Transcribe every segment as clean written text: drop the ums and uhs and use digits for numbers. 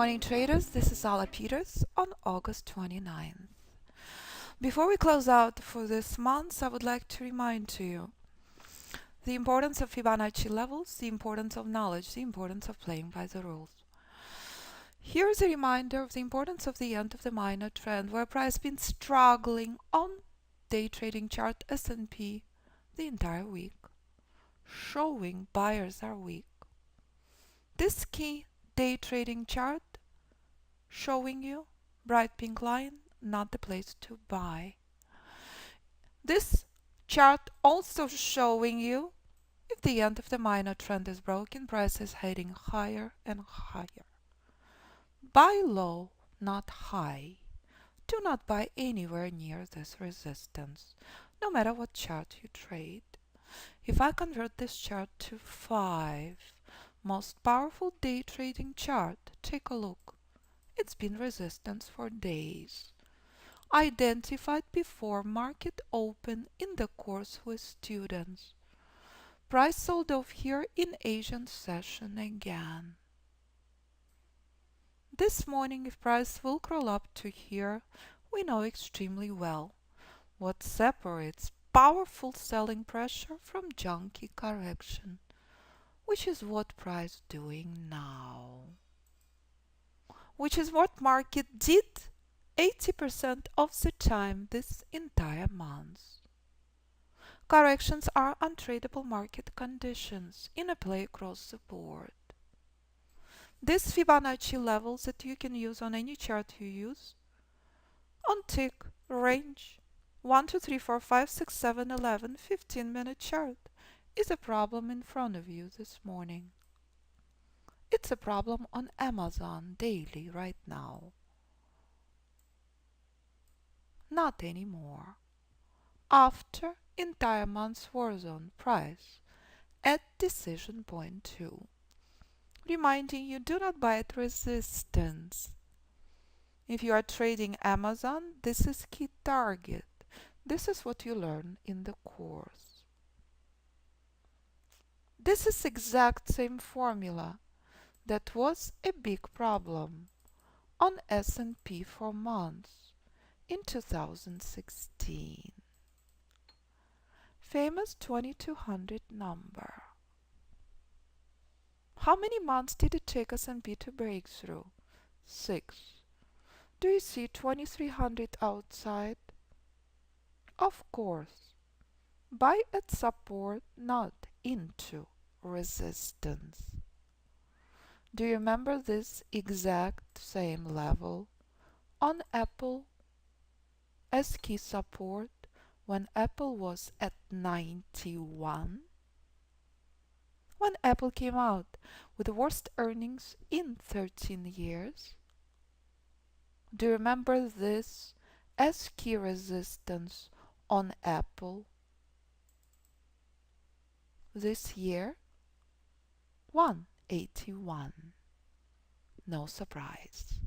morning, traders. This is Alla on August 29th. Before we close out for this month, I would like to remind to you the importance of Fibonacci levels, the importance of knowledge, the importance of playing by the rules. Here is a reminder of the importance of the end of the minor trend, where price has been struggling on day trading chart S&P the entire week, showing buyers are weak. This key day trading chart showing you bright pink line, not the place to buy. This chart also showing you if the end of the minor trend is broken, price is heading higher and higher. Buy low, not high. Do not buy anywhere near this resistance, no matter what chart you trade. If I convert this chart to 5 most powerful day trading chart, take a look. It's been resistance for days. Identified before market open in the course with students. Price sold off here in Asian session again. This morning, if price will crawl up to here, we know extremely well what separates powerful selling pressure from junky correction, which is what price doing now. Which is what market did 80% of the time this entire month. Corrections are untradeable market conditions in a play across the board. These Fibonacci levels that you can use on any chart you use, on tick, range, 1, 2, 3, 4, 5, 6, 7, 11, 15-minute chart, is a problem in front of you this morning. It's a problem on Amazon daily right now. Not anymore. After entire month's war zone price at decision point 2. Reminding you, do not buy at resistance. If you are trading Amazon, this is key target. This is what you learn in the course. This is exact same formula that was a big problem on S&P for months in 2016. Famous 2200 number. How many months did it take S&P to break through? 6. Do you see 2300 outside? Of course. Buy at support, not into resistance. Do you remember this exact same level on Apple as key support when Apple was at 91? When Apple came out with the worst earnings in 13 years? Do you remember this as key resistance on Apple this year? 181. No surprise.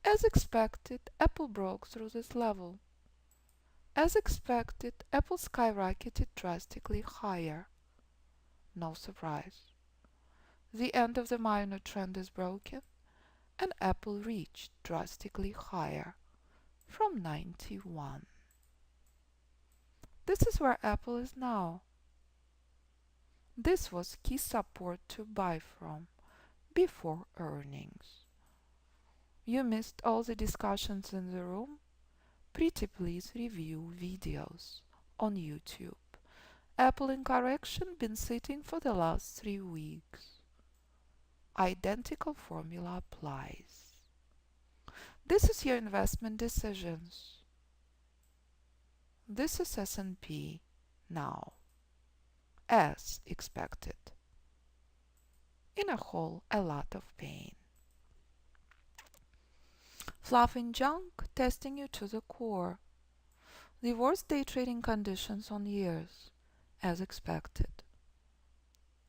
As expected, Apple broke through this level. As expected, Apple skyrocketed drastically higher. No surprise. The end of the minor trend is broken, and Apple reached drastically higher from 91. This is where Apple is now. This was key support to buy from before earnings. You missed all the discussions in the room? Pretty please review videos on YouTube. Apple in correction been sitting for the last 3 weeks. Identical formula applies. This is your investment decisions. This is S&P now, as expected. In a whole, a lot of pain. Fluff and junk testing you to the core. The worst day trading conditions on years, as expected.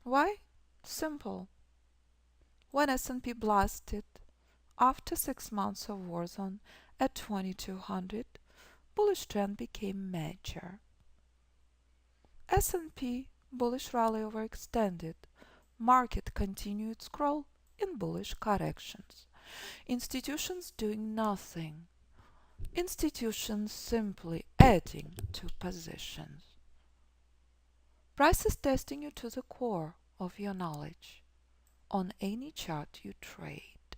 Why? Simple. When S&P blasted after 6 months of war zone at 2200, bullish trend became major. S&P bullish rally overextended. Market continued scroll in bullish corrections. Institutions doing nothing. Institutions simply adding to positions. Price is testing you to the core of your knowledge on any chart you trade.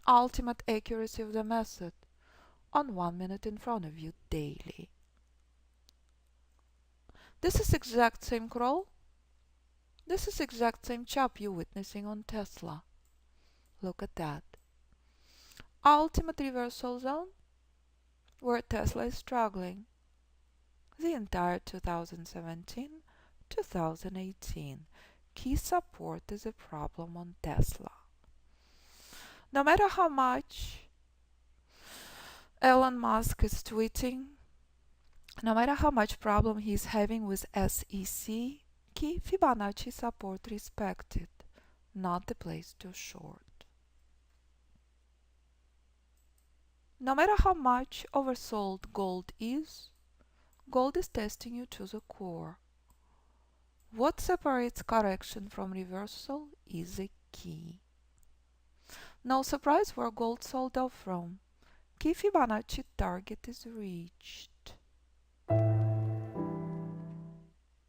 Ultimate accuracy of the method on 1 minute in front of you daily. This is exact same crawl. This is exact same chop you're witnessing on Tesla. Look at that. Ultimate reversal zone where Tesla is struggling. The entire 2017-2018. Key support is a problem on Tesla. No matter how much Elon Musk is tweeting, no matter how much problem he's having with SEC, key Fibonacci support respected, not the place to short. No matter how much oversold gold is testing you to the core. What separates correction from reversal is a key. No surprise where gold sold off from. Key Fibonacci target is reached.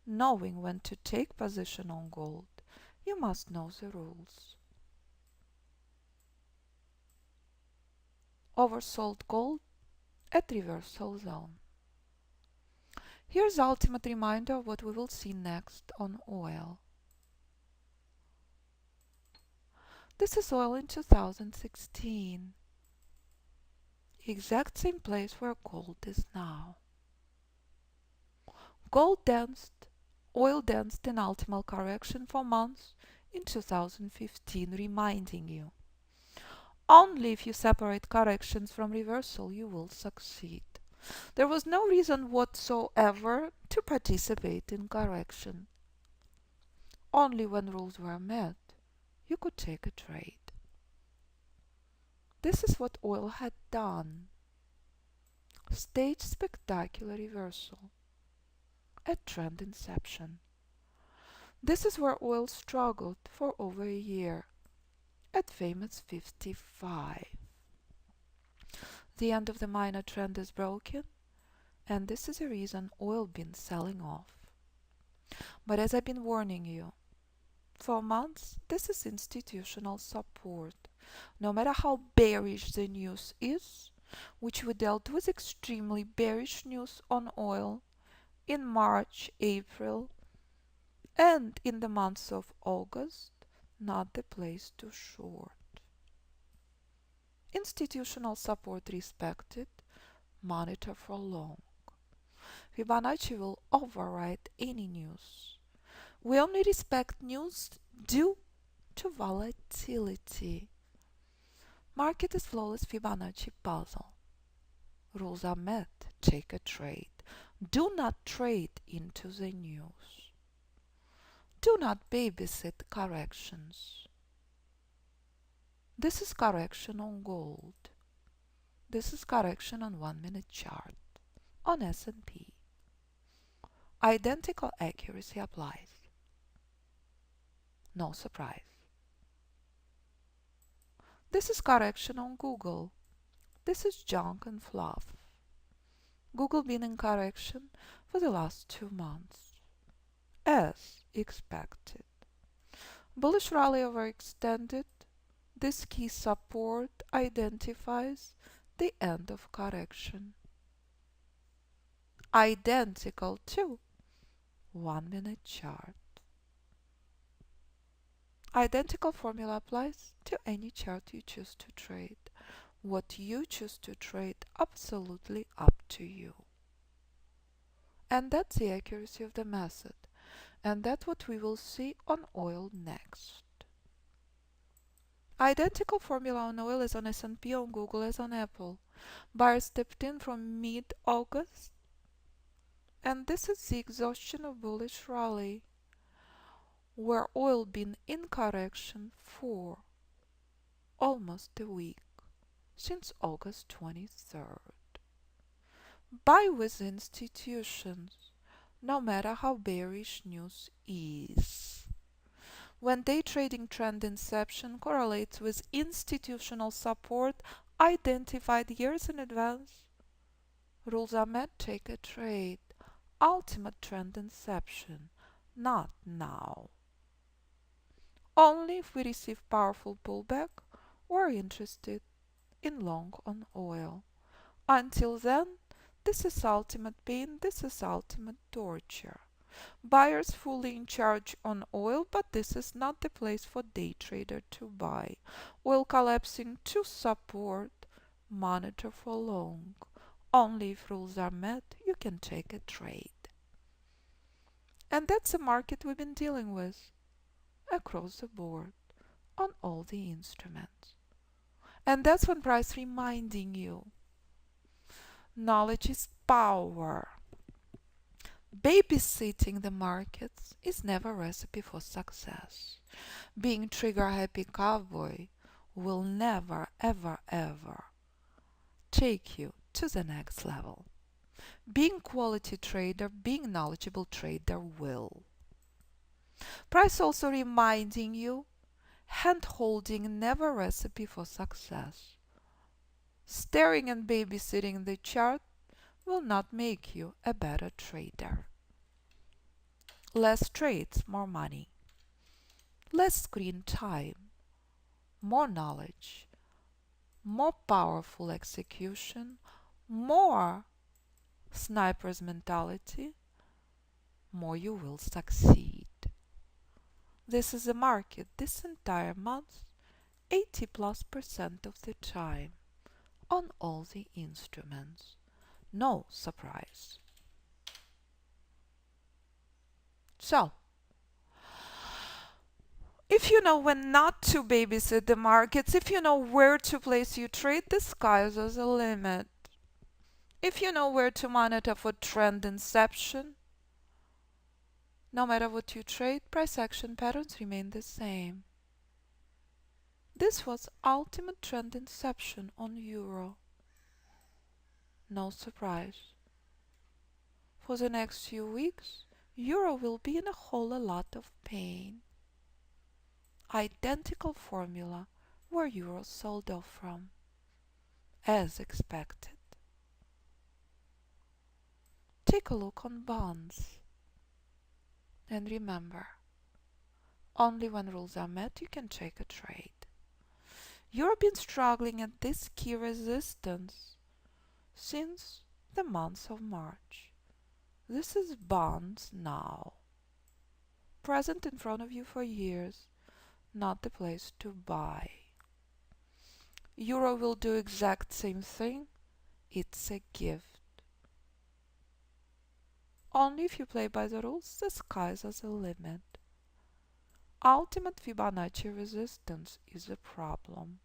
Knowing when to take position on gold, you must know the rules. Oversold gold at reversal zone. Here's the ultimate reminder of what we will see next on oil. This is oil in 2016. Exact same place where gold is now. Gold danced, oil danced in ultimate correction for months in 2015, reminding you, only if you separate corrections from reversal you will succeed. There was no reason whatsoever to participate in correction. Only when rules were met, you could take a trade. This is what oil had done. Staged spectacular reversal at trend inception. This is where oil struggled for over a year, at famous 55. The end of the minor trend is broken, and this is the reason oil been selling off. But as I've been warning you, for months this is institutional support. No matter how bearish the news is, which we dealt with extremely bearish news on oil in March, April, and in the months of August, not the place to short. Institutional support respected, monitor for long. Fibonacci will override any news. We only respect news due to volatility. Market is flawless Fibonacci puzzle. Rules are met, take a trade. Do not trade into the news. Do not babysit corrections. This is correction on gold. This is correction on 1 minute chart. On S&P. Identical accuracy applies. No surprise. This is correction on Google. This is junk and fluff. Google been in correction for the last 2 months. As expected. Bullish rally overextended. This key support identifies the end of correction. Identical to 1 minute chart. Identical formula applies to any chart you choose to trade. What you choose to trade, absolutely up to you. And that's the accuracy of the method. And that's what we will see on oil next. Identical formula on oil as on S&P, on Google as on Apple. Buyers stepped in from mid-August. And this is the exhaustion of bullish rally, where oil been in correction for almost a week, since August 23rd. Buy with institutions, no matter how bearish news is. When day trading trend inception correlates with institutional support identified years in advance, rules are met, take a trade. Ultimate trend inception, not now. Only if we receive powerful pullback, we're interested in long on oil. Until then, this is ultimate pain, this is ultimate torture. Buyers fully in charge on oil, but this is not the place for day trader to buy. Oil collapsing to support, monitor for long. Only if rules are met, you can take a trade. And that's the market we've been dealing with across the board on all the instruments. And that's when price reminding you knowledge is power. Babysitting the markets is never a recipe for success. Being trigger happy cowboy will never ever ever take you to the next level. Being quality trader, being knowledgeable trader will. Price also reminding you hand holding never a recipe for success. Staring and babysitting the chart will not make you a better trader. Less trades, more money. Less screen time, more knowledge, more powerful execution, more sniper's mentality, more you will succeed. This is a market this entire month, 80+% of the time, on all the instruments. No surprise. So, if you know when not to babysit the markets, if you know where to place your trade, the sky's the limit. If you know where to monitor for trend inception, no matter what you trade, price action patterns remain the same. This was ultimate trend inception on euro. No surprise. For the next few weeks, euro will be in a whole lot of pain. Identical formula where euro sold off from, as expected. Take a look on bonds. And remember, only when rules are met you can take a trade. You've been struggling at this key resistance since the month of March. This is bonds now. Present in front of you for years, not the place to buy. Euro will do exact same thing. It's a gift. Only if you play by the rules, the sky's the limit. Ultimate Fibonacci resistance is a problem.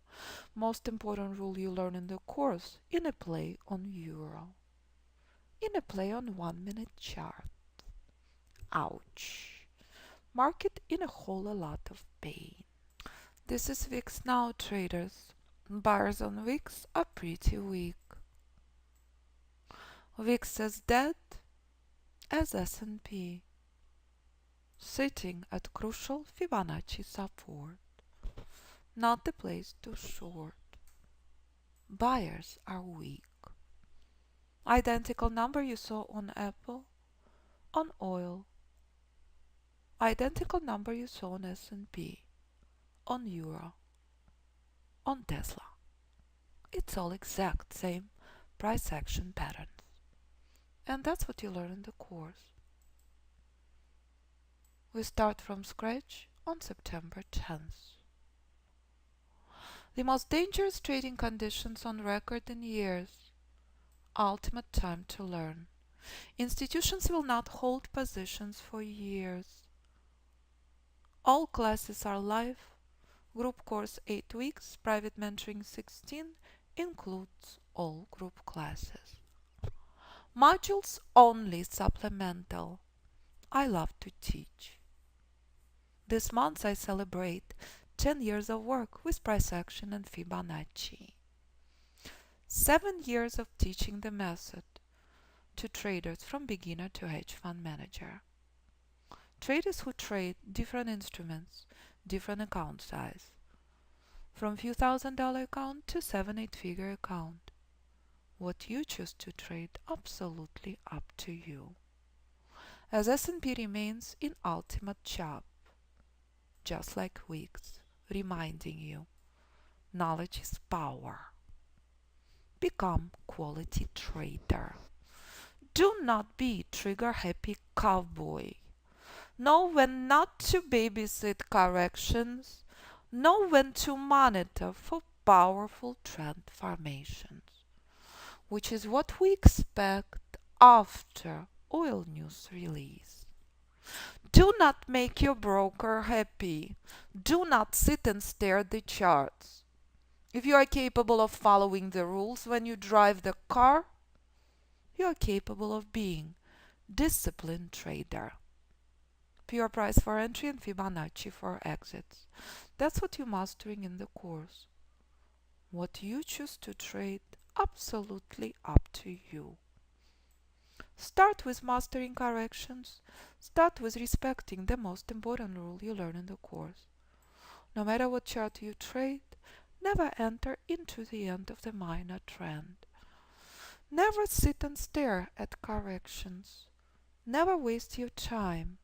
Most important rule you learn in the course, in a play on euro. In a play on 1 minute chart. Ouch. Market in a whole lot of pain. This is VIX now, traders. Buyers on VIX are pretty weak. VIX is dead as S&P, sitting at crucial Fibonacci support. Not the place to short. Buyers are weak. Identical number you saw on Apple, on oil. Identical number you saw on S&P, on euro, on Tesla. It's all exact same price action patterns. And that's what you learn in the course. We start from scratch on September 10th. The most dangerous trading conditions on record in years. Ultimate time to learn. Institutions will not hold positions for years. All classes are live. Group course 8 weeks, private mentoring 16 includes all group classes. Modules only supplemental. I love to teach. This month I celebrate 10 years of work with price action and Fibonacci. 7 years of teaching the method to traders from beginner to hedge fund manager. Traders who trade different instruments, different account size, from few $1,000 account to 7-8 figure account. What you choose to trade, absolutely up to you. As S&P remains in ultimate chop, just like VXX, reminding you, knowledge is power. Become quality trader. Do not be trigger-happy cowboy. Know when not to babysit corrections. Know when to monitor for powerful trend formations, which is what we expect after oil news release. Do not make your broker happy. Do not sit and stare at the charts. If you are capable of following the rules when you drive the car, you are capable of being disciplined trader. Pure price for entry and Fibonacci for exits. That's what you're mastering in the course. What you choose to trade, absolutely up to you. Start with mastering corrections. Start with respecting the most important rule you learn in the course. No matter what chart you trade, never enter into the end of the minor trend. Never sit and stare at corrections. Never waste your time.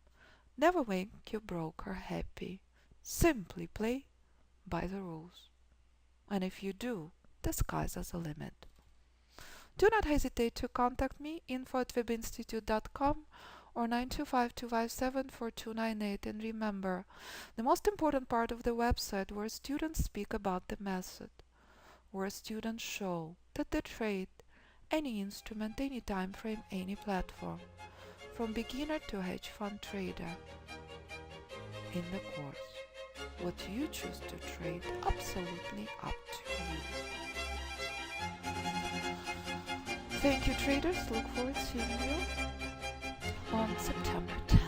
Never make your broker happy. Simply play by the rules. And if you do, the sky's the limit. Do not hesitate to contact me, info@webinstitute.com or 925-257-4298. And remember, the most important part of the website where students speak about the method, where students show that they trade any instrument, any time frame, any platform, from beginner to hedge fund trader. In the course, what you choose to trade, absolutely up to you. Thank you, traders. Look forward to seeing you on September 10th.